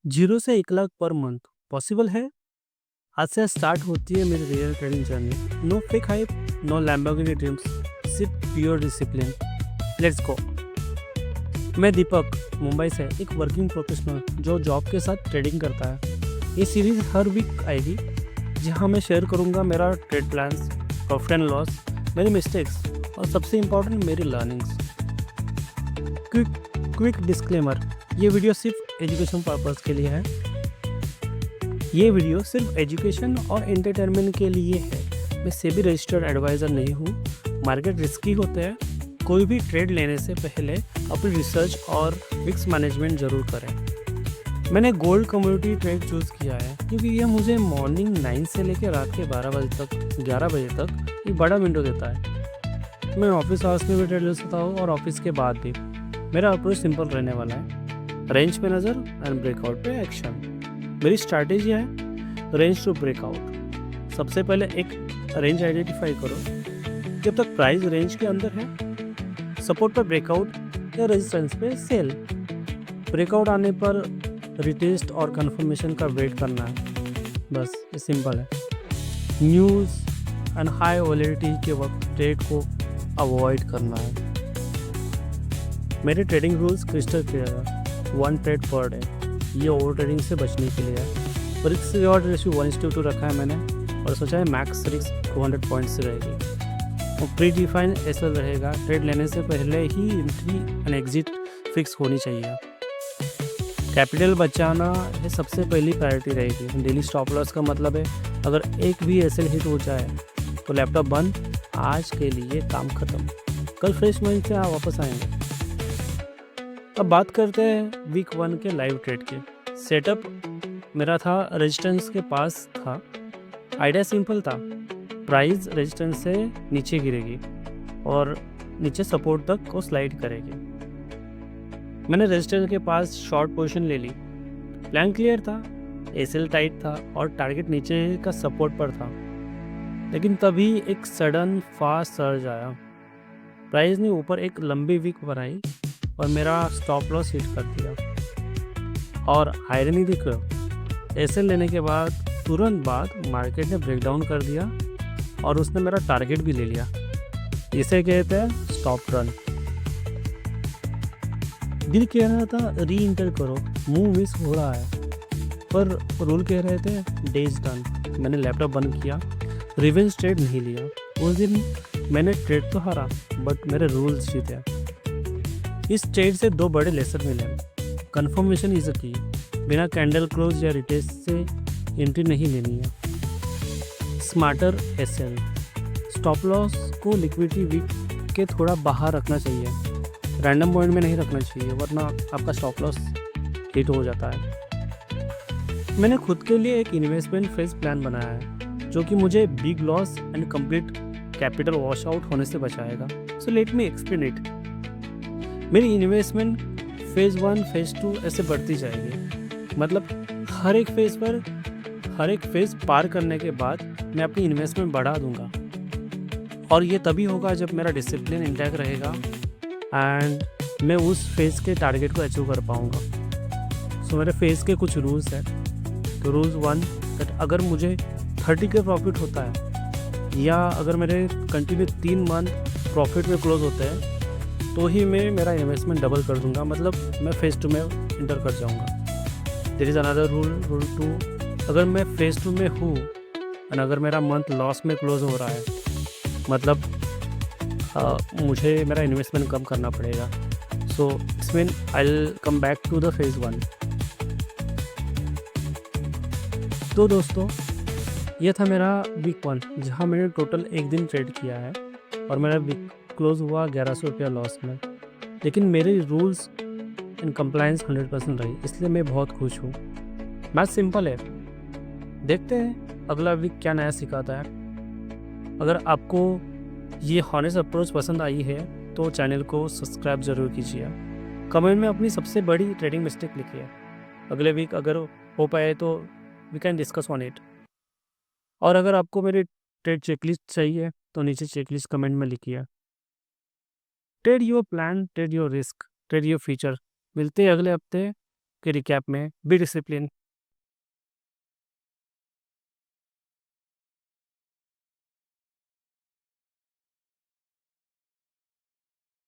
0 से 1 lakh per month possible है? आज से स्टार्ट होती है मेरी real trading journey. No fake hype, no Lamborghini dreams, सिर्फ प्योर डिसिप्लिन। Let's go. मैं दीपक, मुंबई से एक वर्किंग प्रोफेशनल जो जॉब के साथ ट्रेडिंग करता है। ये सीरीज हर वीक आएगी जहां मैं शेयर करूंगा मेरा trade plans, profit and loss, मेरी मिस्टेक्स और सबसे इम्पोर्टेंट मेरी लर्निंग्स। क्विक डिस्क्लेमर, ये वीडियो सिर्फ एजुकेशन पर्पस के लिए है। ये वीडियो सिर्फ एजुकेशन और एंटरटेनमेंट के लिए है। मैं सेबी रजिस्टर्ड एडवाइज़र नहीं हूँ। मार्केट रिस्की होते हैं। कोई भी ट्रेड लेने से पहले अपनी रिसर्च और रिस्क मैनेजमेंट ज़रूर करें। मैंने गोल्ड कम्युनिटी ट्रेड चूज़ किया है क्योंकि यह मुझे मॉर्निंग 9 से लेकर रात के 12 बजे तक 11 बजे तक एक बड़ा विंडो देता है। मैं ऑफिस आवर्स में भी ट्रेड ले सकता हूँ और ऑफिस के बाद भी। मेरा अप्रोच सिंपल रहने वाला है। रेंज पे नज़र एंड ब्रेकआउट पे एक्शन। मेरी स्ट्रैटेजी है रेंज टू ब्रेकआउट। सबसे पहले एक रेंज आइडेंटिफाई करो। जब तक प्राइस रेंज के अंदर है, सपोर्ट पर ब्रेकआउट या रेजिस्टेंस पे सेल। ब्रेकआउट आने पर रिटेस्ट और कंफर्मेशन का वेट करना है। बस ये सिंपल है। न्यूज़ एंड हाई वॉलेटिलिटी के वक्त ट्रेड को अवॉइड करना है। मेरे ट्रेडिंग रूल्स क्रिस्टल क्लियर है। 1 ट्रेड पर डे, ये ओवर ट्रेडिंग से बचने के लिए है। रिस्क रिवॉर्ड रेशियो 1:2 रखा है मैंने और सोचा है मैक्स रिस्क 200 पॉइंट्स से रहेगी। और प्री डिफाइंड एसएल रहेगा। ट्रेड लेने से पहले ही एंट्री एंड एग्जिट फिक्स होनी चाहिए। कैपिटल बचाना ये सबसे पहली प्रायोरिटी रहेगी। डेली स्टॉप लॉस का मतलब है अगर एक भी एसएल हिट हो जाए तो लैपटॉप बंद, आज के लिए काम खत्म। कल फ्रेश माइंड से वापस आएंगे। अब बात करते हैं वीक 1 के लाइव ट्रेड के। सेटअप मेरा था रेजिस्टेंस के पास था। आइडिया सिंपल था, प्राइस रेजिस्टेंस से नीचे गिरेगी और नीचे सपोर्ट तक को स्लाइड करेगी। मैंने रेजिस्टेंस के पास शॉर्ट पोजीशन ले ली। प्लान क्लियर था, एसएल टाइट था और टारगेट नीचे का सपोर्ट पर था। लेकिन तभी एक सडन फास्ट सर्ज आया। प्राइस ने ऊपर एक लंबी वीक बनाई और मेरा स्टॉप लॉस हिट कर दिया। और आयरनी दिख रहा, एसएल लेने के बाद तुरंत बाद मार्केट ने ब्रेकडाउन कर दिया और उसने मेरा टारगेट भी ले लिया। इसे कहते हैं स्टॉप रन। दिल कह रहा था री इंटर करो, मूव मिस हो रहा है, पर रूल कह रहे थे डेज डन। मैंने लैपटॉप बंद किया, रिवेंज ट्रेड नहीं लिया। उस दिन मैंने ट्रेड तो हारा बट मेरे रूल्स जीते। इस ट्रेड से 2 बड़े लेसन मिले। Confirmation is a key. बिना कैंडल क्लोज या रिटेस्ट से एंट्री नहीं लेनी है। Smarter SL. स्टॉप लॉस को लिक्विडिटी वीक के थोड़ा बाहर रखना चाहिए। रैंडम पॉइंट में नहीं रखना चाहिए वरना आपका स्टॉप लॉस हिट हो जाता है। मैंने खुद के लिए एक इन्वेस्टमेंट फेज प्लान बनाया है जो कि मुझे big loss and complete capital wash out होने से बचाएगा। So let me explain it. मेरी इन्वेस्टमेंट फेज़ 1, फेज़ 2 ऐसे बढ़ती जाएगी। मतलब हर एक फेज़ पार करने के बाद मैं अपनी इन्वेस्टमेंट बढ़ा दूंगा। और ये तभी होगा जब मेरा डिसिप्लिन इंटैक्ट रहेगा एंड मैं उस फेज़ के टारगेट को अचीव कर पाऊंगा। सो मेरे फेज़ के कुछ रूल्स हैं। तो रूल्स 1 दैट अगर मुझे 30 के प्रॉफिट होता है या अगर मेरे कंटिन्यू 3 मंथ प्रॉफिट में क्लोज होते हैं तो ही मैं मेरा इन्वेस्टमेंट डबल कर दूंगा। मतलब मैं फेज़ 2 में इंटर कर जाऊंगा। देयर इज़ अनदर रूल 2, अगर मैं फेज़ 2 में हूँ और अगर मेरा मंथ लॉस में क्लोज हो रहा है मतलब मुझे मेरा इन्वेस्टमेंट कम करना पड़ेगा। So it's mean I will come back to the phase 1। तो दोस्तों, ये था मेरा वीक 1 जहाँ मैंने टोटल एक दिन ट्रेड किया है और मेरा वीक क्लोज हुआ 1100 रुपया लॉस में। लेकिन मेरे रूल्स एंड कंप्लायंस 100% रही, इसलिए मैं बहुत खुश हूँ। मैथ सिंपल है, देखते हैं अगला वीक क्या नया सिखाता है। अगर आपको ये हॉनेस्ट अप्रोच पसंद आई है तो चैनल को सब्सक्राइब ज़रूर कीजिए। कमेंट में अपनी सबसे बड़ी ट्रेडिंग मिस्टेक लिखिए। अगले वीक अगर हो पाए तो we can discuss on it. और अगर आपको मेरी ट्रेड चेकलिस्ट चाहिए तो नीचे चेकलिस्ट कमेंट में लिखिए। Trade your plan, trade your risk, trade your future. मिलते हैं अगले हफ्ते के रिकैप में, बी डिसिप्लिन।